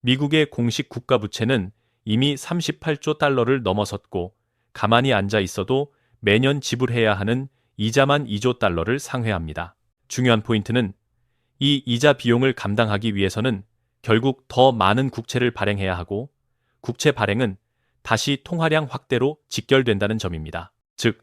미국의 공식 국가 부채는 이미 38조 달러를 넘어섰고 가만히 앉아 있어도 매년 지불해야 하는 이자만 2조 달러를 상회합니다. 중요한 포인트는 이 이자 비용을 감당하기 위해서는 결국 더 많은 국채를 발행해야 하고 국채 발행은 다시 통화량 확대로 직결된다는 점입니다. 즉,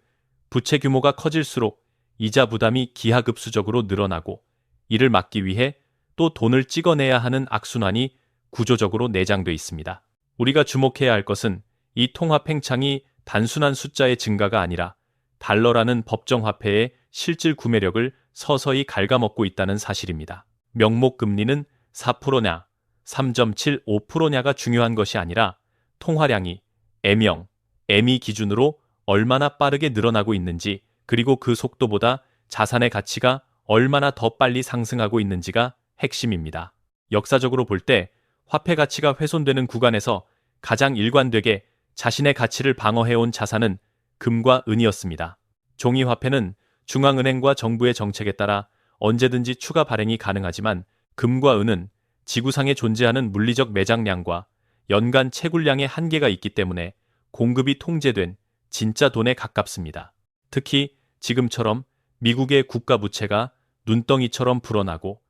부채 규모가 커질수록 이자 부담이 기하급수적으로 늘어나고 이를 막기 위해 또 돈을 찍어내야 하는 악순환이 구조적으로 내장돼 있습니다. 우리가 주목해야 할 것은 이 통화 팽창이 단순한 숫자의 증가가 아니라 달러라는 법정 화폐의 실질 구매력을 서서히 갉아먹고 있다는 사실입니다. 명목 금리는 4%냐, 3.75%냐가 중요한 것이 아니라 통화량이 M형, M2 기준으로 얼마나 빠르게 늘어나고 있는지, 그리고 그 속도보다 자산의 가치가 얼마나 더 빨리 상승하고 있는지가 핵심입니다. 역사적으로 볼 때 화폐 가치가 훼손되는 구간에서 가장 일관되게 자신의 가치를 방어해온 자산은 금과 은이었습니다. 종이화폐는 중앙은행과 정부의 정책에 따라 언제든지 추가 발행이 가능하지만 금과 은은 지구상에 존재하는 물리적 매장량과 연간 채굴량의 한계가 있기 때문에 공급이 통제된 진짜 돈에 가깝습니다. 특히 지금처럼 미국의 국가 부채가 눈덩이처럼 불어나고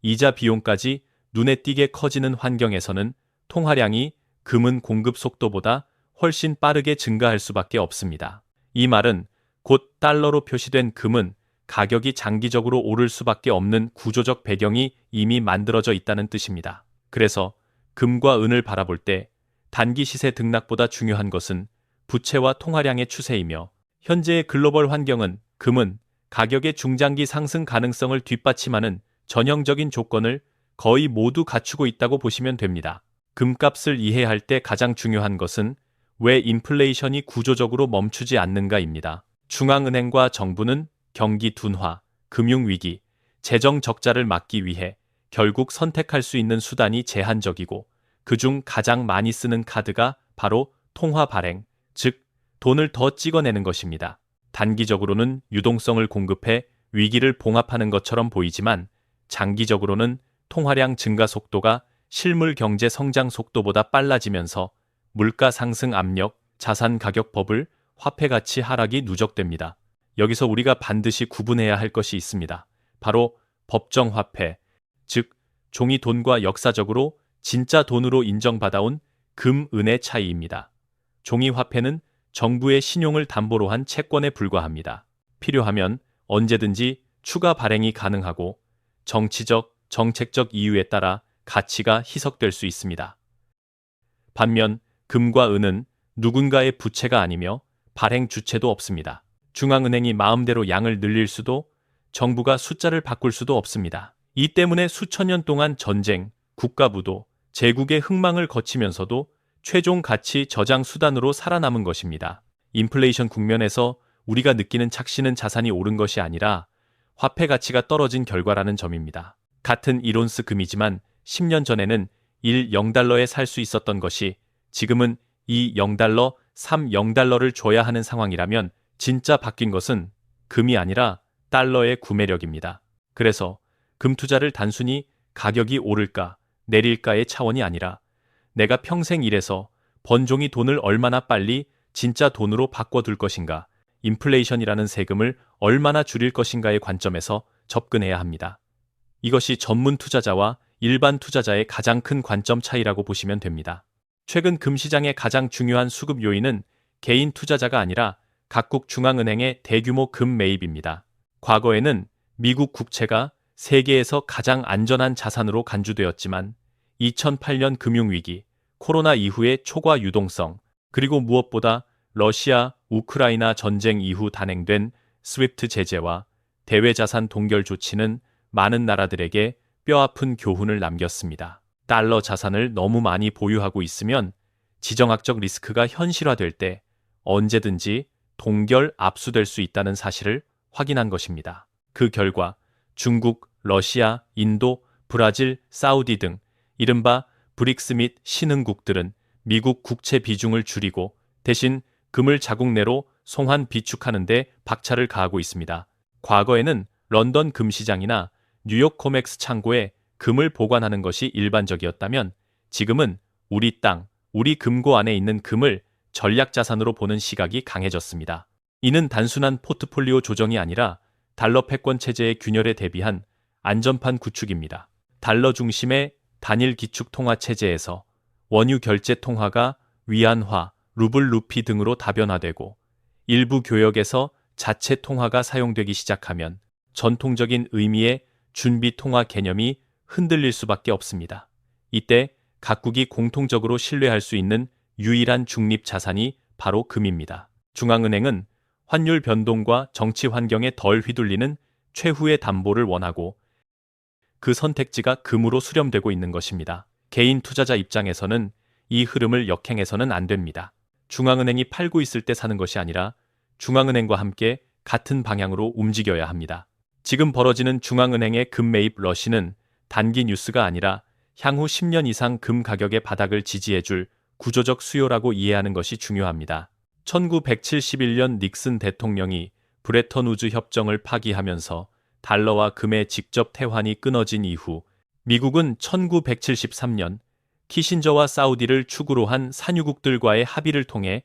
이자 비용까지 눈에 띄게 커지는 환경에서는 통화량이 금은 공급 속도보다 훨씬 빠르게 증가할 수밖에 없습니다. 이 말은 곧 달러로 표시된 금은 가격이 장기적으로 오를 수밖에 없는 구조적 배경이 이미 만들어져 있다는 뜻입니다. 그래서 금과 은을 바라볼 때 단기 시세 등락보다 중요한 것은 부채와 통화량의 추세이며, 현재의 글로벌 환경은 금은 가격의 중장기 상승 가능성을 뒷받침하는 전형적인 조건을 거의 모두 갖추고 있다고 보시면 됩니다. 금값을 이해할 때 가장 중요한 것은 왜 인플레이션이 구조적으로 멈추지 않는가입니다. 중앙은행과 정부는 경기 둔화, 금융위기, 재정 적자를 막기 위해 결국 선택할 수 있는 수단이 제한적이고 그중 가장 많이 쓰는 카드가 바로 통화 발행, 즉 돈을 더 찍어내는 것입니다. 단기적으로는 유동성을 공급해 위기를 봉합하는 것처럼 보이지만 장기적으로는 통화량 증가 속도가 실물 경제 성장 속도보다 빨라지면서 물가 상승 압력, 자산 가격 버블, 화폐 가치 하락이 누적됩니다. 여기서 우리가 반드시 구분해야 할 것이 있습니다. 바로 법정 화폐, 즉 종이 돈과 역사적으로 진짜 돈으로 인정받아온 금, 은의 차이입니다. 종이 화폐는 정부의 신용을 담보로 한 채권에 불과합니다. 필요하면 언제든지 추가 발행이 가능하고 정치적, 정책적 이유에 따라 가치가 희석될 수 있습니다. 반면 금과 은은 누군가의 부채가 아니며 발행 주체도 없습니다. 중앙은행이 마음대로 양을 늘릴 수도, 정부가 숫자를 바꿀 수도 없습니다. 이 때문에 수천 년 동안 전쟁, 국가부도, 제국의 흥망을 거치면서도 최종 가치 저장 수단으로 살아남은 것입니다. 인플레이션 국면에서 우리가 느끼는 착시는 자산이 오른 것이 아니라 화폐 가치가 떨어진 결과라는 점입니다. 같은 이론스 금이지만 10년 전에는 1 0달러에 살 수 있었던 것이 지금은 2 0달러, 3 0달러를 줘야 하는 상황이라면 진짜 바뀐 것은 금이 아니라 달러의 구매력입니다. 그래서 금 투자를 단순히 가격이 오를까 내릴까의 차원이 아니라 내가 평생 일해서 번 종이 돈을 얼마나 빨리 진짜 돈으로 바꿔둘 것인가, 인플레이션이라는 세금을 얼마나 줄일 것인가의 관점에서 접근해야 합니다. 이것이 전문 투자자와 일반 투자자의 가장 큰 관점 차이라고 보시면 됩니다. 최근 금시장의 가장 중요한 수급 요인은 개인 투자자가 아니라 각국 중앙은행의 대규모 금 매입입니다. 과거에는 미국 국채가 세계에서 가장 안전한 자산으로 간주되었지만 2008년 금융위기, 코로나 이후의 초과 유동성, 그리고 무엇보다 러시아, 우크라이나 전쟁 이후 단행된 스위프트 제재와 대외자산 동결 조치는 많은 나라들에게 뼈아픈 교훈을 남겼습니다. 달러 자산을 너무 많이 보유하고 있으면 지정학적 리스크가 현실화될 때 언제든지 동결 압수될 수 있다는 사실을 확인한 것입니다. 그 결과 중국, 러시아, 인도, 브라질, 사우디 등 이른바 브릭스 및 신흥국들은 미국 국채 비중을 줄이고 대신 금을 자국 내로 송환 비축하는 데 박차를 가하고 있습니다. 과거에는 런던 금시장이나 뉴욕 코맥스 창고에 금을 보관하는 것이 일반적이었다면 지금은 우리 땅, 우리 금고 안에 있는 금을 전략자산으로 보는 시각이 강해졌습니다. 이는 단순한 포트폴리오 조정이 아니라 달러 패권 체제의 균열에 대비한 안전판 구축입니다. 달러 중심의 단일 기축 통화 체제에서 원유 결제 통화가 위안화, 루블 루피 등으로 다변화되고 일부 교역에서 자체 통화가 사용되기 시작하면 전통적인 의미의 준비 통화 개념이 흔들릴 수밖에 없습니다. 이때 각국이 공통적으로 신뢰할 수 있는 유일한 중립 자산이 바로 금입니다. 중앙은행은 환율 변동과 정치 환경에 덜 휘둘리는 최후의 담보를 원하고 그 선택지가 금으로 수렴되고 있는 것입니다. 개인 투자자 입장에서는 이 흐름을 역행해서는 안 됩니다. 중앙은행이 팔고 있을 때 사는 것이 아니라 중앙은행과 함께 같은 방향으로 움직여야 합니다. 지금 벌어지는 중앙은행의 금 매입 러시는 단기 뉴스가 아니라 향후 10년 이상 금 가격의 바닥을 지지해줄 구조적 수요라고 이해하는 것이 중요합니다. 1971년 닉슨 대통령이 브레턴 우즈 협정을 파기하면서 달러와 금의 직접 태환이 끊어진 이후 미국은 1973년 키신저와 사우디를 축으로 한 산유국들과의 합의를 통해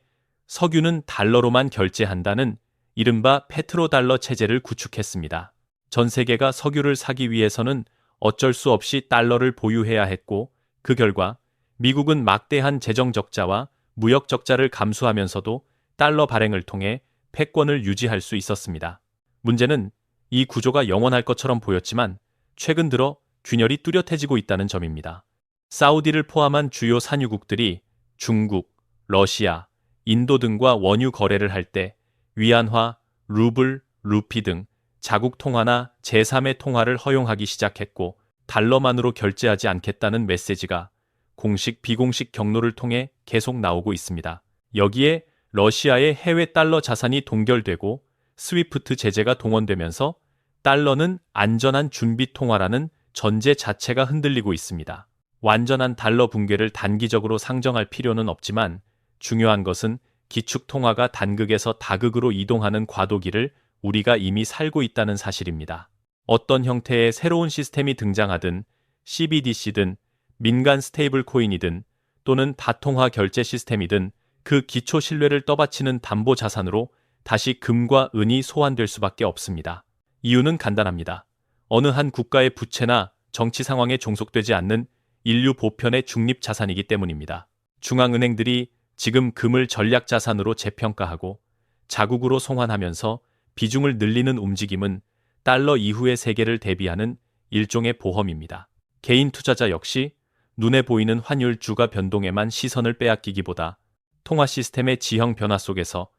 석유는 달러로만 결제한다는 이른바 페트로달러 체제를 구축했습니다. 전 세계가 석유를 사기 위해서는 어쩔 수 없이 달러를 보유해야 했고 그 결과 미국은 막대한 재정 적자와 무역 적자를 감수하면서도 달러 발행을 통해 패권을 유지할 수 있었습니다. 문제는 이 구조가 영원할 것처럼 보였지만 최근 들어 균열이 뚜렷해지고 있다는 점입니다. 사우디를 포함한 주요 산유국들이 중국, 러시아, 인도 등과 원유 거래를 할 때 위안화, 루블, 루피 등 자국 통화나 제3의 통화를 허용하기 시작했고 달러만으로 결제하지 않겠다는 메시지가 공식 비공식 경로를 통해 계속 나오고 있습니다. 여기에 러시아의 해외 달러 자산이 동결되고 스위프트 제재가 동원되면서 달러는 안전한 준비 통화라는 전제 자체가 흔들리고 있습니다. 완전한 달러 붕괴를 단기적으로 상정할 필요는 없지만 중요한 것은 기축 통화가 단극에서 다극으로 이동하는 과도기를 우리가 이미 살고 있다는 사실입니다. 어떤 형태의 새로운 시스템이 등장하든 CBDC든 민간 스테이블 코인이든 또는 다통화 결제 시스템이든 그 기초 신뢰를 떠받치는 담보 자산으로 다시 금과 은이 소환될 수밖에 없습니다. 이유는 간단합니다. 어느 한 국가의 부채나 정치 상황에 종속되지 않는 인류 보편의 중립 자산이기 때문입니다. 중앙은행들이 지금 금을 전략 자산으로 재평가하고 자국으로 송환하면서 비중을 늘리는 움직임은 달러 이후의 세계를 대비하는 일종의 보험입니다. 개인 투자자 역시 눈에 보이는 환율 주가 변동에만 시선을 빼앗기기보다 통화 시스템의 지형 변화 속에서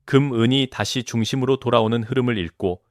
금, 은이 다시 중심으로 돌아오는 흐름을 읽고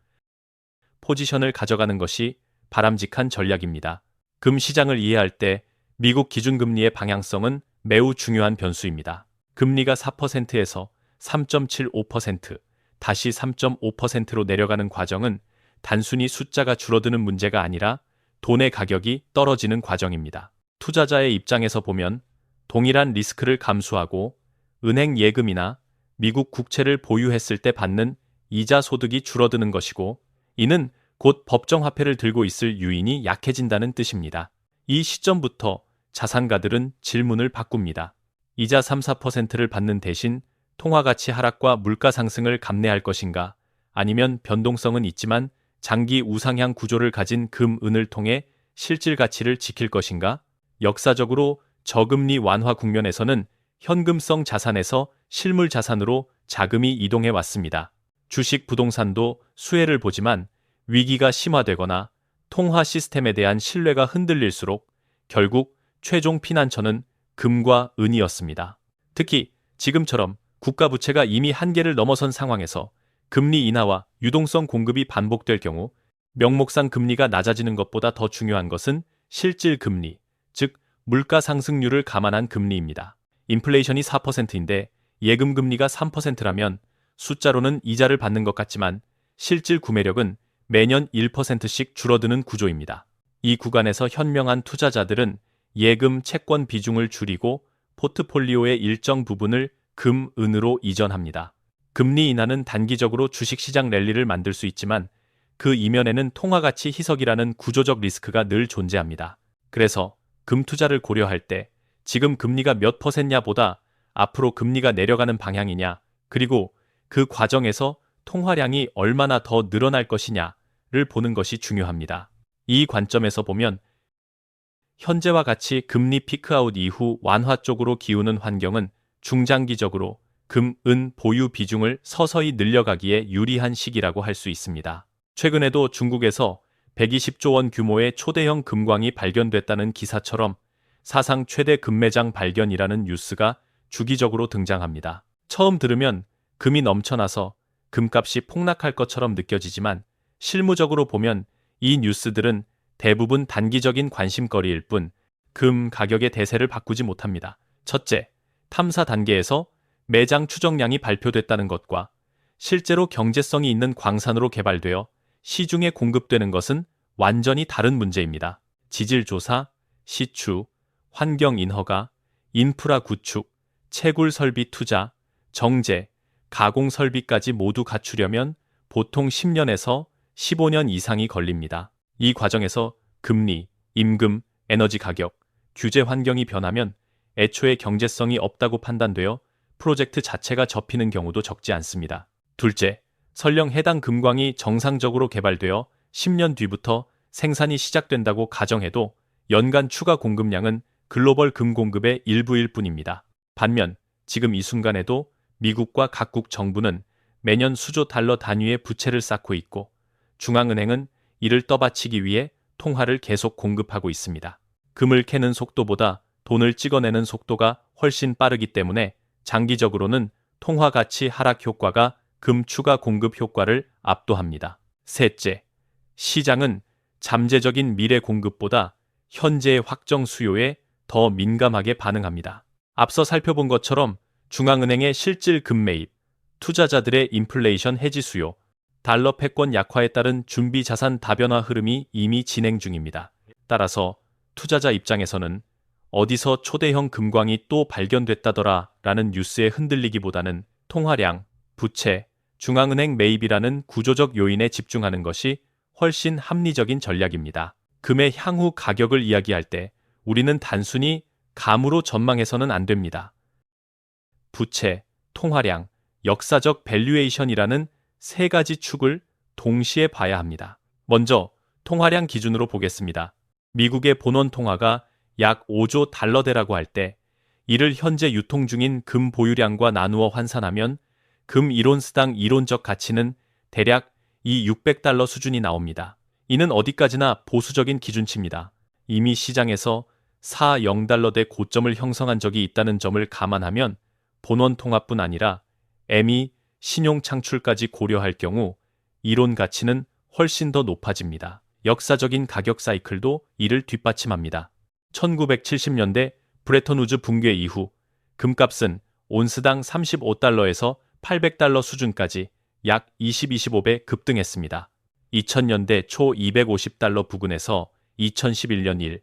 포지션을 가져가는 것이 바람직한 전략입니다. 금 시장을 이해할 때 미국 기준금리의 방향성은 매우 중요한 변수입니다. 금리가 4%에서 3.75%, 다시 3.5%로 내려가는 과정은 단순히 숫자가 줄어드는 문제가 아니라 돈의 가격이 떨어지는 과정입니다. 투자자의 입장에서 보면 동일한 리스크를 감수하고 은행 예금이나 미국 국채를 보유했을 때 받는 이자 소득이 줄어드는 것이고 이는 곧 법정화폐를 들고 있을 유인이 약해진다는 뜻입니다. 이 시점부터 자산가들은 질문을 바꿉니다. 이자 3-4%를 받는 대신 통화가치 하락과 물가 상승을 감내할 것인가 아니면 변동성은 있지만 장기 우상향 구조를 가진 금, 은을 통해 실질 가치를 지킬 것인가? 역사적으로 저금리 완화 국면에서는 현금성 자산에서 실물 자산으로 자금이 이동해 왔습니다. 주식, 부동산도 수혜를 보지만 위기가 심화되거나 통화 시스템에 대한 신뢰가 흔들릴수록 결국 최종 피난처는 금과 은이었습니다. 특히 지금처럼 국가 부채가 이미 한계를 넘어선 상황에서 금리 인하와 유동성 공급이 반복될 경우 명목상 금리가 낮아지는 것보다 더 중요한 것은 실질 금리, 즉 물가 상승률을 감안한 금리입니다. 인플레이션이 4%인데 예금 금리가 3%라면 숫자로는 이자를 받는 것 같지만 실질 구매력은 매년 1%씩 줄어드는 구조입니다. 이 구간에서 현명한 투자자들은 예금 채권 비중을 줄이고 포트폴리오의 일정 부분을 금, 은으로 이전합니다. 금리 인하는 단기적으로 주식시장 랠리를 만들 수 있지만 그 이면에는 통화가치 희석이라는 구조적 리스크가 늘 존재합니다. 그래서 금 투자를 고려할 때 지금 금리가 몇 %냐보다 앞으로 금리가 내려가는 방향이냐, 그리고 그 과정에서 통화량이 얼마나 더 늘어날 것이냐를 보는 것이 중요합니다. 이 관점에서 보면 현재와 같이 금리 피크아웃 이후 완화 쪽으로 기우는 환경은 중장기적으로 금, 은 보유 비중을 서서히 늘려가기에 유리한 시기라고 할 수 있습니다. 최근에도 중국에서 120조 원 규모의 초대형 금광이 발견됐다는 기사처럼 사상 최대 금매장 발견이라는 뉴스가 주기적으로 등장합니다. 처음 들으면 금이 넘쳐나서 금값이 폭락할 것처럼 느껴지지만 실무적으로 보면 이 뉴스들은 대부분 단기적인 관심거리일 뿐 금 가격의 대세를 바꾸지 못합니다. 첫째, 탐사 단계에서 매장 추정량이 발표됐다는 것과 실제로 경제성이 있는 광산으로 개발되어 시중에 공급되는 것은 완전히 다른 문제입니다. 지질조사, 시추, 환경인허가, 인프라 구축, 채굴 설비 투자, 정제, 가공 설비까지 모두 갖추려면 보통 10년에서 15년 이상이 걸립니다. 이 과정에서 금리, 임금, 에너지 가격, 규제 환경이 변하면 애초에 경제성이 없다고 판단되어 프로젝트 자체가 접히는 경우도 적지 않습니다. 둘째, 설령 해당 금광이 정상적으로 개발되어 10년 뒤부터 생산이 시작된다고 가정해도 연간 추가 공급량은 글로벌 금 공급의 일부일 뿐입니다. 반면 지금 이 순간에도 미국과 각국 정부는 매년 수조 달러 단위의 부채를 쌓고 있고 중앙은행은 이를 떠받치기 위해 통화를 계속 공급하고 있습니다. 금을 캐는 속도보다 돈을 찍어내는 속도가 훨씬 빠르기 때문에 장기적으로는 통화 가치 하락 효과가 금 추가 공급 효과를 압도합니다. 셋째, 시장은 잠재적인 미래 공급보다 현재의 확정 수요에 더 민감하게 반응합니다. 앞서 살펴본 것처럼 중앙은행의 실질 금 매입, 투자자들의 인플레이션 해지 수요, 달러 패권 약화에 따른 준비 자산 다변화 흐름이 이미 진행 중입니다. 따라서 투자자 입장에서는 어디서 초대형 금광이 또 발견됐다더라 라는 뉴스에 흔들리기보다는 통화량, 부채, 중앙은행 매입이라는 구조적 요인에 집중하는 것이 훨씬 합리적인 전략입니다. 금의 향후 가격을 이야기할 때 우리는 단순히 감으로 전망해서는 안 됩니다. 부채, 통화량, 역사적 밸류에이션이라는 세 가지 축을 동시에 봐야 합니다. 먼저 통화량 기준으로 보겠습니다. 미국의 본원 통화가 약 5조 달러대라고 할 때 이를 현재 유통 중인 금 보유량과 나누어 환산하면 금 1온스당 이론적 가치는 대략 이 600달러 수준이 나옵니다. 이는 어디까지나 보수적인 기준치입니다. 이미 시장에서 40달러대 고점을 형성한 적이 있다는 점을 감안하면 본원 통화뿐 아니라 ME 신용 창출까지 고려할 경우 이론 가치는 훨씬 더 높아집니다. 역사적인 가격 사이클도 이를 뒷받침합니다. 1970년대 브레턴우즈 붕괴 이후 금값은 온스당 35달러에서 800달러 수준까지 약 20-25배 급등했습니다. 2000년대 초 250달러 부근에서 2011년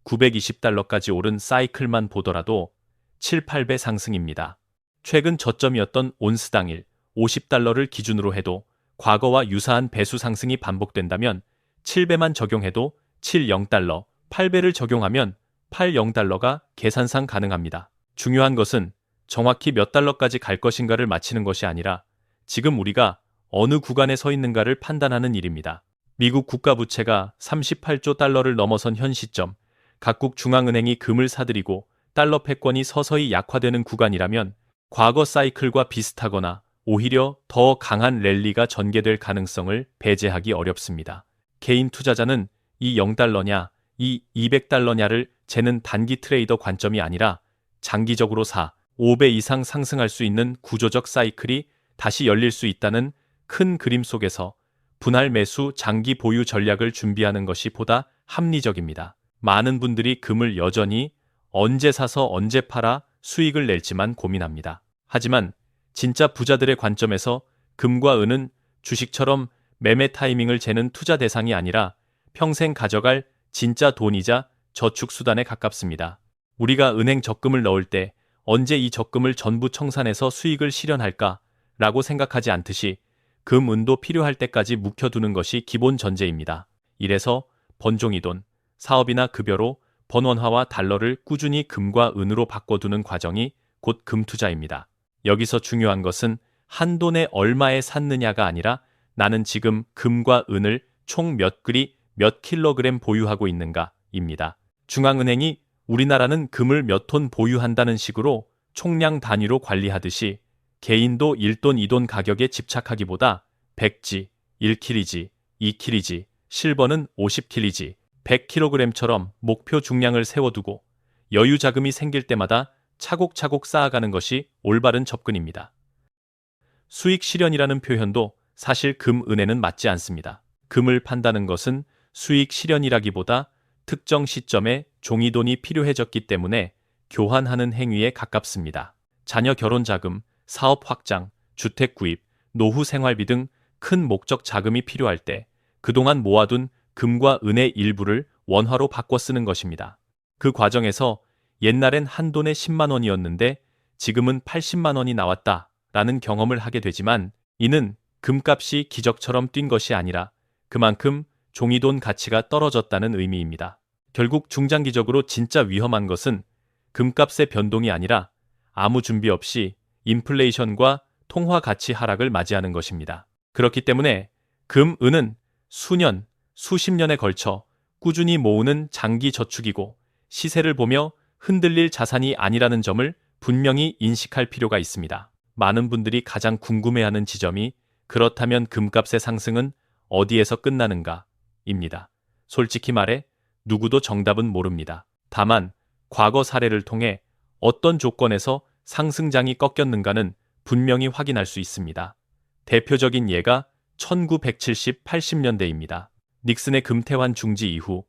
920달러까지 오른 사이클만 보더라도 7-8배 상승입니다. 최근 저점이었던 온스당 50달러를 기준으로 해도 과거와 유사한 배수 상승이 반복된다면 7배만 적용해도 70달러, 8배를 적용하면 80달러가 계산상 가능합니다. 중요한 것은 정확히 몇 달러까지 갈 것인가를 맞히는 것이 아니라 지금 우리가 어느 구간에 서 있는가를 판단하는 일입니다. 미국 국가부채가 38조 달러를 넘어선 현 시점, 각국 중앙은행이 금을 사들이고 달러 패권이 서서히 약화되는 구간이라면 과거 사이클과 비슷하거나 오히려 더 강한 랠리가 전개될 가능성을 배제하기 어렵습니다. 개인 투자자는 이 0달러냐, 이 200달러냐를 재는 단기 트레이더 관점이 아니라 장기적으로 5배 이상 상승할 수 있는 구조적 사이클이 다시 열릴 수 있다는 큰 그림 속에서 분할 매수 장기 보유 전략을 준비하는 것이 보다 합리적입니다. 많은 분들이 금을 여전히 언제 사서 언제 팔아 수익을 낼지만 고민합니다. 하지만 진짜 부자들의 관점에서 금과 은은 주식처럼 매매 타이밍을 재는 투자 대상이 아니라 평생 가져갈 진짜 돈이자 저축수단에 가깝습니다. 우리가 은행 적금을 넣을 때 언제 이 적금을 전부 청산해서 수익을 실현할까 라고 생각하지 않듯이 금, 은도 필요할 때까지 묵혀두는 것이 기본 전제입니다. 이래서 번종이돈, 사업이나 급여로 번원화와 달러를 꾸준히 금과 은으로 바꿔두는 과정이 곧 금투자입니다. 여기서 중요한 것은 한돈에 얼마에 샀느냐가 아니라 나는 지금 금과 은을 총 몇 그리 몇 킬로그램 보유하고 있는가입니다. 중앙은행이 우리나라는 금을 몇 톤 보유한다는 식으로 총량 단위로 관리하듯이 개인도 1돈 2돈 가격에 집착하기보다 100지, 1kg지, 2kg지, 실버는 50kg지, 100kg처럼 목표 중량을 세워두고 여유 자금이 생길 때마다 차곡차곡 쌓아가는 것이 올바른 접근입니다. 수익 실현이라는 표현도 사실 금, 은에는 맞지 않습니다. 금을 판다는 것은 수익 실현이라기보다 특정 시점에 종이돈이 필요해졌기 때문에 교환하는 행위에 가깝습니다. 자녀 결혼 자금, 사업 확장, 주택 구입, 노후 생활비 등 큰 목적 자금이 필요할 때 그동안 모아둔 금과 은의 일부를 원화로 바꿔 쓰는 것입니다. 그 과정에서 옛날엔 한 돈에 10만 원이었는데 지금은 80만 원이 나왔다 라는 경험을 하게 되지만 이는 금값이 기적처럼 뛴 것이 아니라 그만큼 종이돈 가치가 떨어졌다는 의미입니다. 결국 중장기적으로 진짜 위험한 것은 금값의 변동이 아니라 아무 준비 없이 인플레이션과 통화 가치 하락을 맞이하는 것입니다. 그렇기 때문에 금, 은은 수년, 수십 년에 걸쳐 꾸준히 모으는 장기 저축이고 시세를 보며 흔들릴 자산이 아니라는 점을 분명히 인식할 필요가 있습니다. 많은 분들이 가장 궁금해하는 지점이 그렇다면 금값의 상승은 어디에서 끝나는가입니다. 솔직히 말해 누구도 정답은 모릅니다. 다만 과거 사례를 통해 어떤 조건에서 상승장이 꺾였는가는 분명히 확인할 수 있습니다. 대표적인 예가 1970, 80년대입니다. 닉슨의 금태환 중지 이후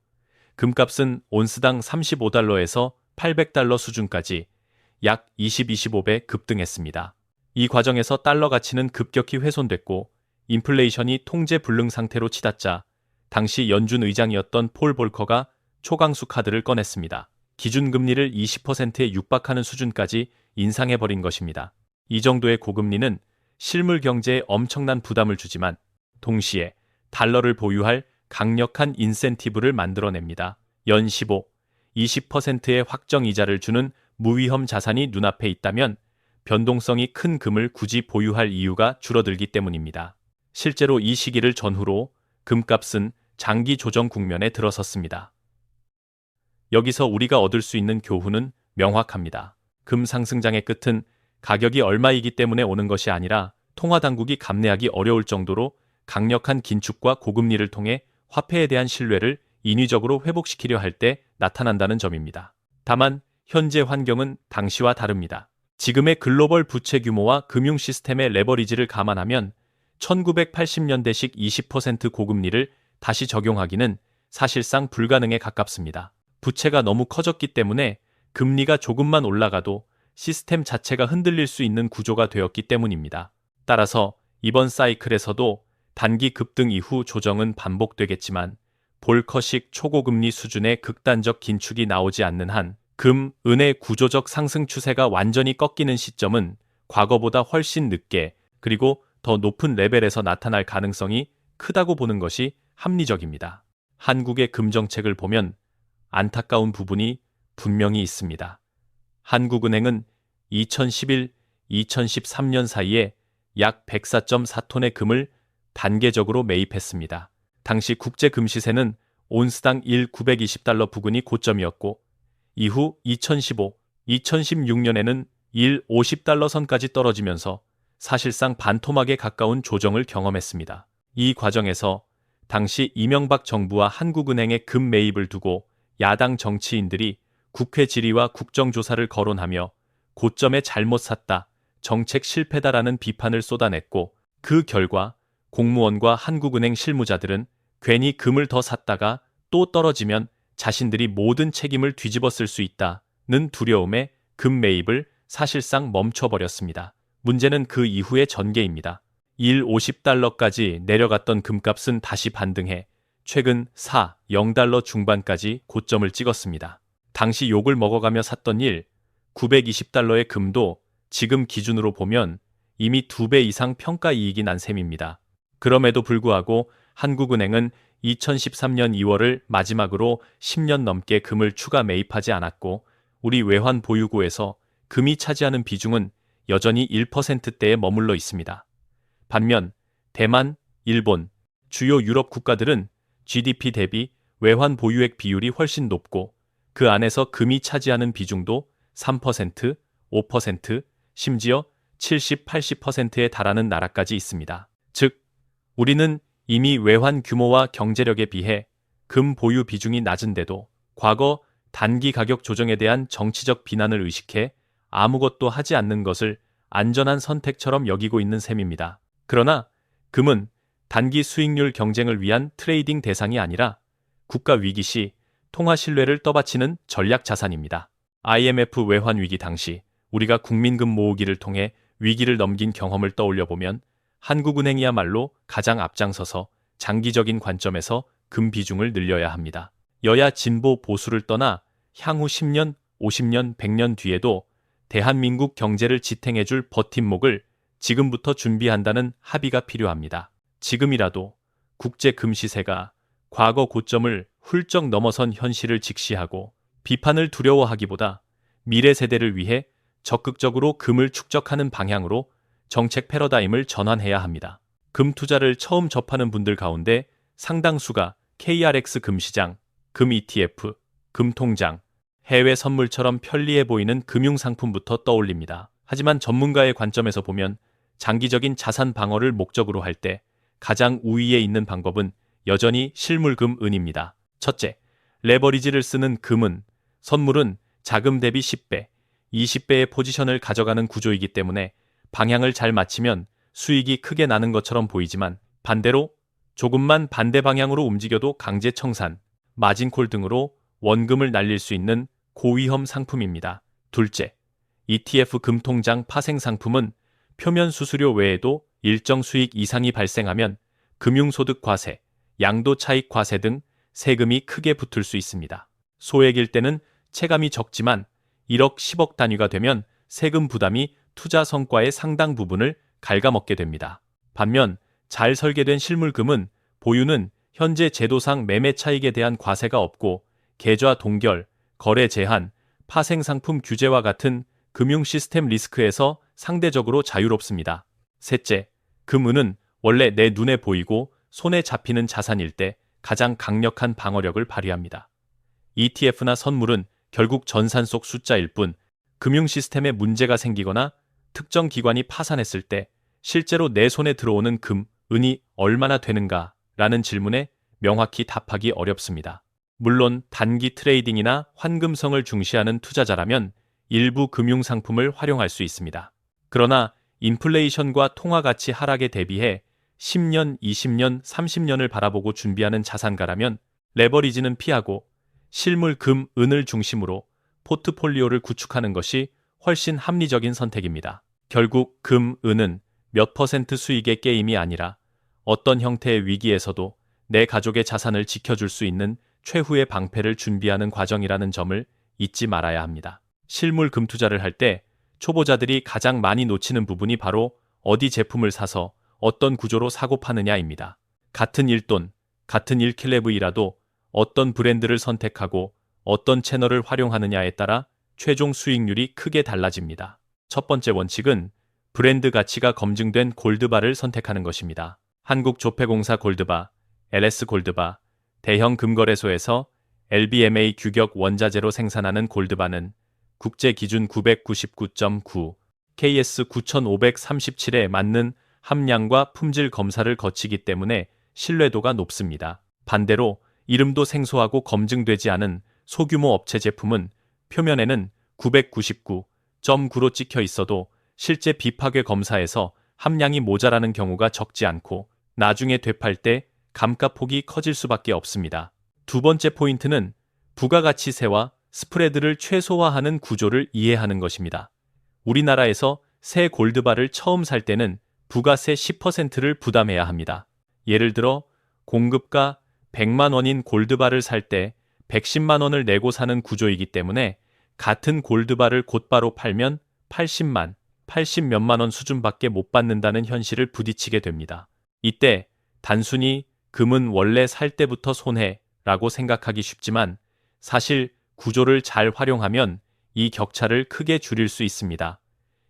금값은 온스당 35달러에서 800달러 수준까지 약 20-25배 급등했습니다. 이 과정에서 달러 가치는 급격히 훼손됐고 인플레이션이 통제 불능 상태로 치닫자 당시 연준 의장이었던 폴 볼커가 초강수 카드를 꺼냈습니다. 기준금리를 20%에 육박하는 수준까지 인상해버린 것입니다. 이 정도의 고금리는 실물 경제에 엄청난 부담을 주지만 동시에 달러를 보유할 강력한 인센티브를 만들어냅니다. 연 15, 20%의 확정 이자를 주는 무위험 자산이 눈앞에 있다면 변동성이 큰 금을 굳이 보유할 이유가 줄어들기 때문입니다. 실제로 이 시기를 전후로 금값은 장기 조정 국면에 들어섰습니다. 여기서 우리가 얻을 수 있는 교훈은 명확합니다. 금 상승장의 끝은 가격이 얼마이기 때문에 오는 것이 아니라 통화당국이 감내하기 어려울 정도로 강력한 긴축과 고금리를 통해 화폐에 대한 신뢰를 인위적으로 회복시키려 할 때 나타난다는 점입니다. 다만 현재 환경은 당시와 다릅니다. 지금의 글로벌 부채 규모와 금융 시스템의 레버리지를 감안하면 1980년대식 20% 고금리를 다시 적용하기는 사실상 불가능에 가깝습니다. 부채가 너무 커졌기 때문에 금리가 조금만 올라가도 시스템 자체가 흔들릴 수 있는 구조가 되었기 때문입니다. 따라서 이번 사이클에서도 단기 급등 이후 조정은 반복되겠지만 볼커식 초고금리 수준의 극단적 긴축이 나오지 않는 한 금, 은의 구조적 상승 추세가 완전히 꺾이는 시점은 과거보다 훨씬 늦게 그리고 더 높은 레벨에서 나타날 가능성이 크다고 보는 것이 합리적입니다. 한국의 금정책을 보면 안타까운 부분이 분명히 있습니다. 한국은행은 2011, 2013년 사이에 약 104.4톤의 금을 단계적으로 매입했습니다. 당시 국제 금시세는 온스당 1,920달러 부근이 고점이었고 이후 2015, 2016년에는 1,50달러 선까지 떨어지면서 사실상 반토막에 가까운 조정을 경험했습니다. 이 과정에서 당시 이명박 정부와 한국은행의 금 매입을 두고 야당 정치인들이 국회 질의와 국정조사를 거론하며 고점에 잘못 샀다, 정책 실패다라는 비판을 쏟아냈고 그 결과 공무원과 한국은행 실무자들은 괜히 금을 더 샀다가 또 떨어지면 자신들이 모든 책임을 뒤집어 쓸 수 있다는 두려움에 금 매입을 사실상 멈춰버렸습니다. 문제는 그 이후의 전개입니다. 1,50달러까지 내려갔던 금값은 다시 반등해 최근 0달러 중반까지 고점을 찍었습니다. 당시 욕을 먹어가며 샀던 920달러의 금도 지금 기준으로 보면 이미 2배 이상 평가 이익이 난 셈입니다. 그럼에도 불구하고 한국은행은 2013년 2월을 마지막으로 10년 넘게 금을 추가 매입하지 않았고 우리 외환 보유고에서 금이 차지하는 비중은 여전히 1%대에 머물러 있습니다. 반면 대만, 일본, 주요 유럽 국가들은 GDP 대비 외환 보유액 비율이 훨씬 높고 그 안에서 금이 차지하는 비중도 3%, 5%, 심지어 70, 80%에 달하는 나라까지 있습니다. 즉, 우리는 이미 외환 규모와 경제력에 비해 금 보유 비중이 낮은데도 과거 단기 가격 조정에 대한 정치적 비난을 의식해 아무것도 하지 않는 것을 안전한 선택처럼 여기고 있는 셈입니다. 그러나 금은 단기 수익률 경쟁을 위한 트레이딩 대상이 아니라 국가 위기 시 통화 신뢰를 떠받치는 전략 자산입니다. IMF 외환 위기 당시 우리가 국민금 모으기를 통해 위기를 넘긴 경험을 떠올려 보면 한국은행이야말로 가장 앞장서서 장기적인 관점에서 금 비중을 늘려야 합니다. 여야 진보 보수를 떠나 향후 10년, 50년, 100년 뒤에도 대한민국 경제를 지탱해줄 버팀목을 지금부터 준비한다는 합의가 필요합니다. 지금이라도 국제 금 시세가 과거 고점을 훌쩍 넘어선 현실을 직시하고 비판을 두려워하기보다 미래 세대를 위해 적극적으로 금을 축적하는 방향으로 정책 패러다임을 전환해야 합니다. 금 투자를 처음 접하는 분들 가운데 상당수가 KRX 금시장, 금 ETF, 금 통장, 해외 선물처럼 편리해 보이는 금융상품부터 떠올립니다. 하지만 전문가의 관점에서 보면 장기적인 자산 방어를 목적으로 할 때 가장 우위에 있는 방법은 여전히 실물금 은입니다. 첫째, 레버리지를 쓰는 금은 선물은 자금 대비 10배, 20배의 포지션을 가져가는 구조이기 때문에 방향을 잘 맞추면 수익이 크게 나는 것처럼 보이지만 반대로 조금만 반대 방향으로 움직여도 강제 청산, 마진콜 등으로 원금을 날릴 수 있는 고위험 상품입니다. 둘째, ETF 금통장 파생 상품은 표면 수수료 외에도 일정 수익 이상이 발생하면 금융소득 과세, 양도 차익 과세 등 세금이 크게 붙을 수 있습니다. 소액일 때는 체감이 적지만 1억, 10억 단위가 되면 세금 부담이 투자 성과의 상당 부분을 갉아먹게 됩니다. 반면 잘 설계된 실물금은 보유는 현재 제도상 매매 차익에 대한 과세가 없고 계좌 동결, 거래 제한, 파생 상품 규제와 같은 금융 시스템 리스크에서 상대적으로 자유롭습니다. 셋째, 금은은 원래 내 눈에 보이고 손에 잡히는 자산일 때 가장 강력한 방어력을 발휘합니다. ETF나 선물은 결국 전산 속 숫자일 뿐 금융 시스템에 문제가 생기거나 특정 기관이 파산했을 때 실제로 내 손에 들어오는 금, 은이 얼마나 되는가 라는 질문에 명확히 답하기 어렵습니다. 물론 단기 트레이딩이나 환금성을 중시하는 투자자라면 일부 금융 상품을 활용할 수 있습니다. 그러나 인플레이션과 통화 가치 하락에 대비해 10년, 20년, 30년을 바라보고 준비하는 자산가라면 레버리지는 피하고 실물 금, 은을 중심으로 포트폴리오를 구축하는 것이 훨씬 합리적인 선택입니다. 결국 금, 은은 몇 퍼센트 수익의 게임이 아니라 어떤 형태의 위기에서도 내 가족의 자산을 지켜줄 수 있는 최후의 방패를 준비하는 과정이라는 점을 잊지 말아야 합니다. 실물 금 투자를 할 때 초보자들이 가장 많이 놓치는 부분이 바로 어디 제품을 사서 어떤 구조로 사고 파느냐입니다. 같은 1돈, 같은 1킬레브이라도 어떤 브랜드를 선택하고 어떤 채널을 활용하느냐에 따라 최종 수익률이 크게 달라집니다. 첫 번째 원칙은 브랜드 가치가 검증된 골드바를 선택하는 것입니다. 한국조폐공사 골드바, LS 골드바, 대형 금거래소에서 LBMA 규격 원자재로 생산하는 골드바는 국제 기준 999.9, KS 9537에 맞는 함량과 품질 검사를 거치기 때문에 신뢰도가 높습니다. 반대로 이름도 생소하고 검증되지 않은 소규모 업체 제품은 표면에는 999.9로 찍혀 있어도 실제 비파괴 검사에서 함량이 모자라는 경우가 적지 않고 나중에 되팔 때 감가폭이 커질 수밖에 없습니다. 두 번째 포인트는 부가가치세와 스프레드를 최소화하는 구조를 이해하는 것입니다. 우리나라에서 새 골드바를 처음 살 때는 부가세 10%를 부담해야 합니다. 예를 들어 공급가 100만 원인 골드바를 살 때 110만 원을 내고 사는 구조이기 때문에 같은 골드바를 곧바로 팔면 80만, 80몇만 원 수준밖에 못 받는다는 현실을 부딪히게 됩니다. 이때 단순히 금은 원래 살 때부터 손해라고 생각하기 쉽지만 사실 구조를 잘 활용하면 이 격차를 크게 줄일 수 있습니다.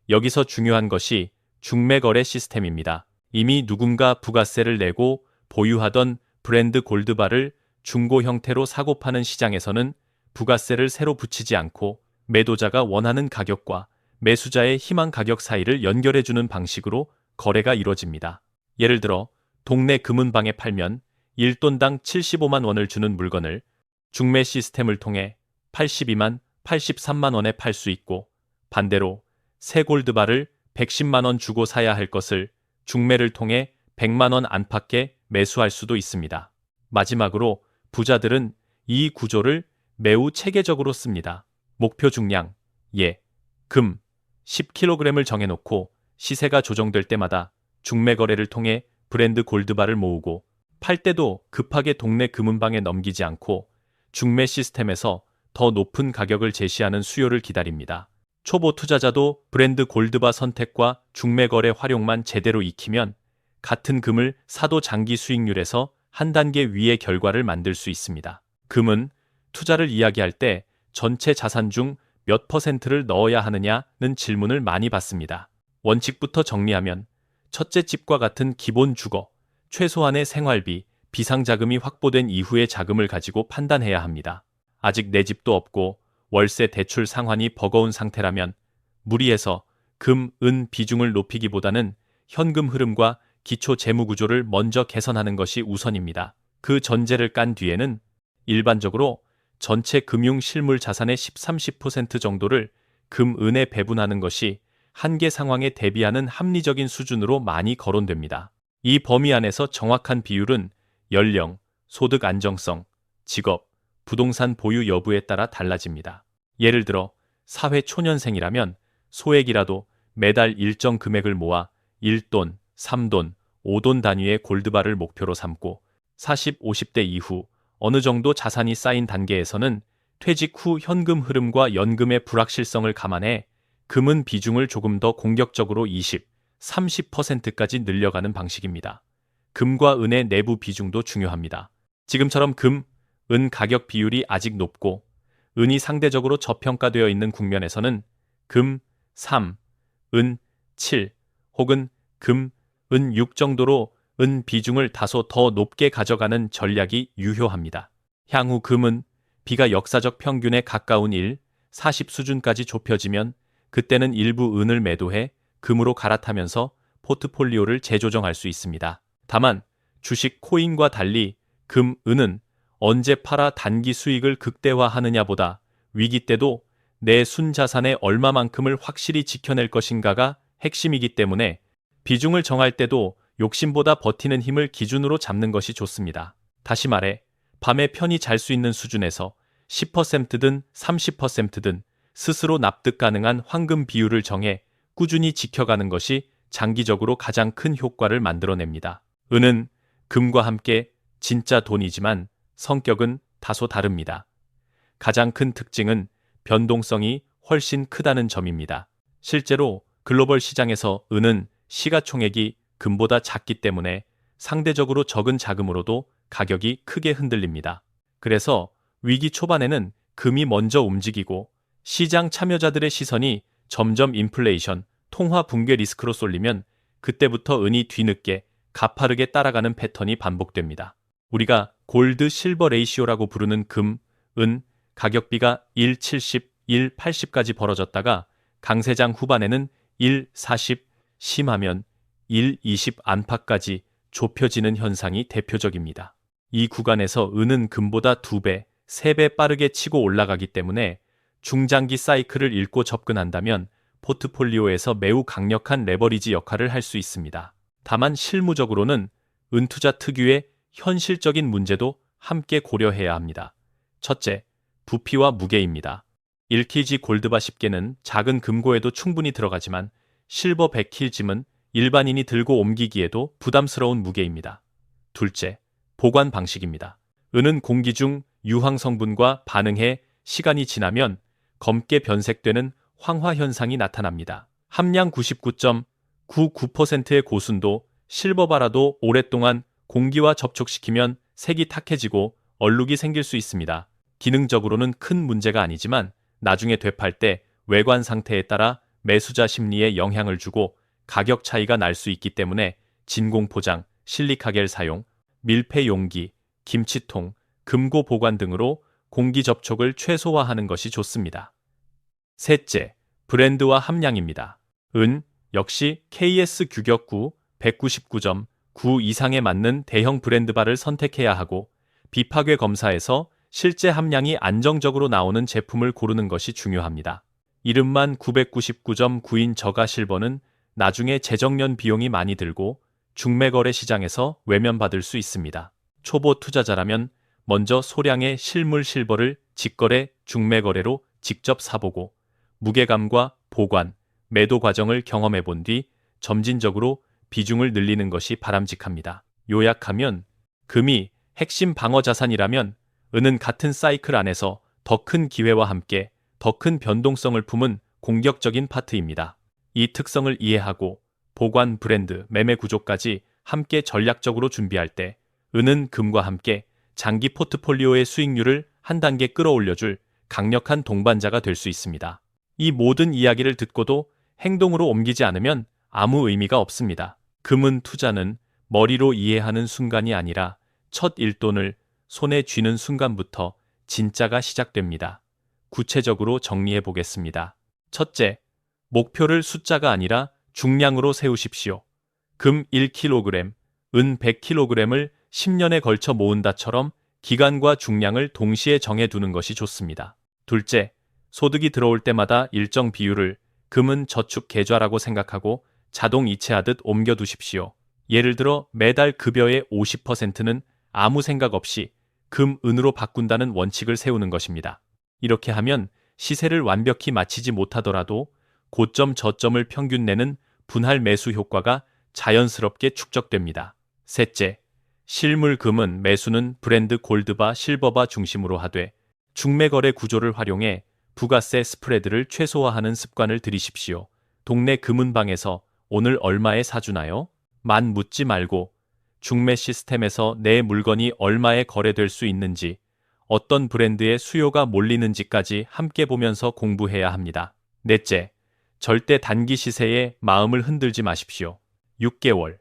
여기서 중요한 것이 중매거래 시스템입니다. 이미 누군가 부가세를 내고 보유하던 브랜드 골드바를 중고 형태로 사고 파는 시장에서는 부가세를 새로 붙이지 않고 매도자가 원하는 가격과 매수자의 희망 가격 사이를 연결해주는 방식으로 거래가 이루어집니다. 예를 들어 동네 금은방에 팔면 1돈당 75만 원을 주는 물건을 중매 시스템을 통해 82만, 83만 원에 팔 수 있고, 반대로 새 골드바를 110만 원 주고 사야 할 것을 중매를 통해 100만 원 안팎에 매수할 수도 있습니다. 마지막으로 부자들은 이 구조를 매우 체계적으로 씁니다. 목표 중량, 금 10kg을 정해놓고 시세가 조정될 때마다 중매 거래를 통해 브랜드 골드바를 모으고, 팔 때도 급하게 동네 금은방에 넘기지 않고 중매 시스템에서 더 높은 가격을 제시하는 수요를 기다립니다. 초보 투자자도 브랜드 골드바 선택과 중매 거래 활용만 제대로 익히면 같은 금을 사도 장기 수익률에서 한 단계 위의 결과를 만들 수 있습니다. 금은 투자를 이야기할 때 전체 자산 중 몇 %를 넣어야 하느냐는 질문을 많이 받습니다. 원칙부터 정리하면 첫째 집과 같은 기본 주거, 최소한의 생활비, 비상자금이 확보된 이후의 자금을 가지고 판단해야 합니다. 아직 내 집도 없고 월세 대출 상환이 버거운 상태라면 무리해서 금, 은 비중을 높이기보다는 현금 흐름과 기초 재무 구조를 먼저 개선하는 것이 우선입니다. 그 전제를 깐 뒤에는 일반적으로 전체 금융 실물 자산의 10-30% 정도를 금, 은에 배분하는 것이 한계 상황에 대비하는 합리적인 수준으로 많이 거론됩니다. 이 범위 안에서 정확한 비율은 연령, 소득 안정성, 직업, 부동산 보유 여부에 따라 달라집니다. 예를 들어 사회 초년생이라면 소액이라도 매달 일정 금액을 모아 1돈, 3돈, 5돈 단위의 골드바를 목표로 삼고 40, 50대 이후 어느 정도 자산이 쌓인 단계에서는 퇴직 후 현금 흐름과 연금의 불확실성을 감안해 금은 비중을 조금 더 공격적으로 20, 30%까지 늘려가는 방식입니다. 금과 은의 내부 비중도 중요합니다. 지금처럼 금, 은 가격 비율이 아직 높고 은이 상대적으로 저평가되어 있는 국면에서는 금 3, 은 7 혹은 금, 은 6 정도로 은 비중을 다소 더 높게 가져가는 전략이 유효합니다. 향후 금은 비가 역사적 평균에 가까운 1, 40 수준까지 좁혀지면 그때는 일부 은을 매도해 금으로 갈아타면서 포트폴리오를 재조정할 수 있습니다. 다만 주식 코인과 달리 금, 은은 언제 팔아 단기 수익을 극대화하느냐보다 위기 때도 내 순자산의 얼마만큼을 확실히 지켜낼 것인가가 핵심이기 때문에 비중을 정할 때도 욕심보다 버티는 힘을 기준으로 잡는 것이 좋습니다. 다시 말해 밤에 편히 잘 수 있는 수준에서 10%든 30%든 스스로 납득 가능한 황금 비율을 정해 꾸준히 지켜가는 것이 장기적으로 가장 큰 효과를 만들어냅니다. 은은 금과 함께 진짜 돈이지만 성격은 다소 다릅니다. 가장 큰 특징은 변동성이 훨씬 크다는 점입니다. 실제로 글로벌 시장에서 은은 시가총액이 금보다 작기 때문에 상대적으로 적은 자금으로도 가격이 크게 흔들립니다. 그래서 위기 초반에는 금이 먼저 움직이고 시장 참여자들의 시선이 점점 인플레이션, 통화 붕괴 리스크로 쏠리면 그때부터 은이 뒤늦게 가파르게 따라가는 패턴이 반복됩니다. 우리가 골드 실버 레이시오라고 부르는 금, 은 가격비가 1.70, 1.80까지 벌어졌다가 강세장 후반에는 1.40, 심하면 1.20 안팎까지 좁혀지는 현상이 대표적입니다. 이 구간에서 은은 금보다 2배, 3배 빠르게 치고 올라가기 때문에 중장기 사이클을 읽고 접근한다면 포트폴리오에서 매우 강력한 레버리지 역할을 할 수 있습니다. 다만 실무적으로는 은투자 특유의 현실적인 문제도 함께 고려해야 합니다. 첫째, 부피와 무게입니다. 1kg 골드바 10개는 작은 금고에도 충분히 들어가지만 실버 100kg은 일반인이 들고 옮기기에도 부담스러운 무게입니다. 둘째, 보관 방식입니다. 은은 공기 중 유황 성분과 반응해 시간이 지나면 검게 변색되는 황화 현상이 나타납니다. 함량 99.99%의 고순도 실버바라도 오랫동안 공기와 접촉시키면 색이 탁해지고 얼룩이 생길 수 있습니다. 기능적으로는 큰 문제가 아니지만 나중에 되팔 때 외관 상태에 따라 매수자 심리에 영향을 주고 가격 차이가 날 수 있기 때문에 진공 포장, 실리카겔 사용, 밀폐 용기, 김치통, 금고 보관 등으로 공기 접촉을 최소화하는 것이 좋습니다. 셋째, 브랜드와 함량입니다. 은 역시 KS 규격 9, 199.9 이상에 맞는 대형 브랜드바를 선택해야 하고 비파괴 검사에서 실제 함량이 안정적으로 나오는 제품을 고르는 것이 중요합니다. 이름만 999.9인 저가 실버는 나중에 재정년 비용이 많이 들고 중매거래 시장에서 외면받을 수 있습니다. 초보 투자자라면 먼저 소량의 실물 실버를 직거래, 중매거래로 직접 사보고 무게감과 보관, 매도 과정을 경험해 본 뒤 점진적으로 비중을 늘리는 것이 바람직합니다. 요약하면 금이 핵심 방어 자산이라면 은은 같은 사이클 안에서 더 큰 기회와 함께 더 큰 변동성을 품은 공격적인 파트입니다. 이 특성을 이해하고 보관, 브랜드, 매매 구조까지 함께 전략적으로 준비할 때 은은 금과 함께 장기 포트폴리오의 수익률을 한 단계 끌어올려줄 강력한 동반자가 될 수 있습니다. 이 모든 이야기를 듣고도 행동으로 옮기지 않으면 아무 의미가 없습니다. 금은 투자는 머리로 이해하는 순간이 아니라 첫 일돈을 손에 쥐는 순간부터 진짜가 시작됩니다. 구체적으로 정리해 보겠습니다. 첫째, 목표를 숫자가 아니라 중량으로 세우십시오. 금 1kg, 은 100kg을 10년에 걸쳐 모은다처럼 기간과 중량을 동시에 정해두는 것이 좋습니다. 둘째, 소득이 들어올 때마다 일정 비율을 금은 저축 계좌라고 생각하고 자동 이체하듯 옮겨두십시오. 예를 들어 매달 급여의 50%는 아무 생각 없이 금, 은으로 바꾼다는 원칙을 세우는 것입니다. 이렇게 하면 시세를 완벽히 맞히지 못하더라도 고점 저점을 평균 내는 분할 매수 효과가 자연스럽게 축적됩니다. 셋째, 실물 금은 매수는 브랜드 골드바, 실버바 중심으로 하되 중매거래 구조를 활용해 부가세 스프레드를 최소화하는 습관을 들이십시오. 동네 금은방에서 오늘 얼마에 사주나요? 만 묻지 말고 중매 시스템에서 내 물건이 얼마에 거래될 수 있는지, 어떤 브랜드의 수요가 몰리는지까지 함께 보면서 공부해야 합니다. 넷째, 절대 단기 시세에 마음을 흔들지 마십시오. 6개월,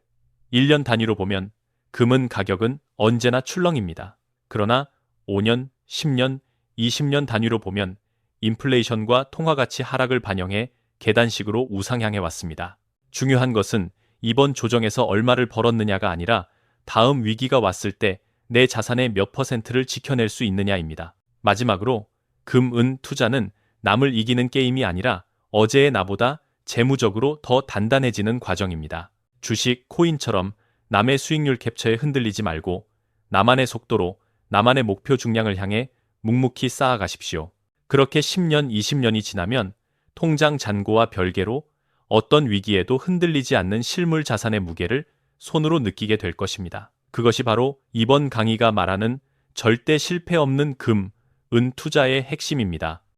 1년 단위로 보면 금은 가격은 언제나 출렁입니다. 그러나 5년, 10년, 20년 단위로 보면 인플레이션과 통화가치 하락을 반영해 계단식으로 우상향해 왔습니다. 중요한 것은 이번 조정에서 얼마를 벌었느냐가 아니라 다음 위기가 왔을 때 내 자산의 몇 %를 지켜낼 수 있느냐입니다. 마지막으로 금, 은 투자는 남을 이기는 게임이 아니라 어제의 나보다 재무적으로 더 단단해지는 과정입니다. 주식, 코인처럼 남의 수익률 캡처에 흔들리지 말고 나만의 속도로 나만의 목표 중량을 향해 묵묵히 쌓아가십시오. 그렇게 10년, 20년이 지나면 통장 잔고와 별개로 어떤 위기에도 흔들리지 않는 실물 자산의 무게를 손으로 느끼게 될 것입니다. 그것이 바로 이번 강의가 말하는 절대 실패 없는 금, 은 투자의 핵심입니다.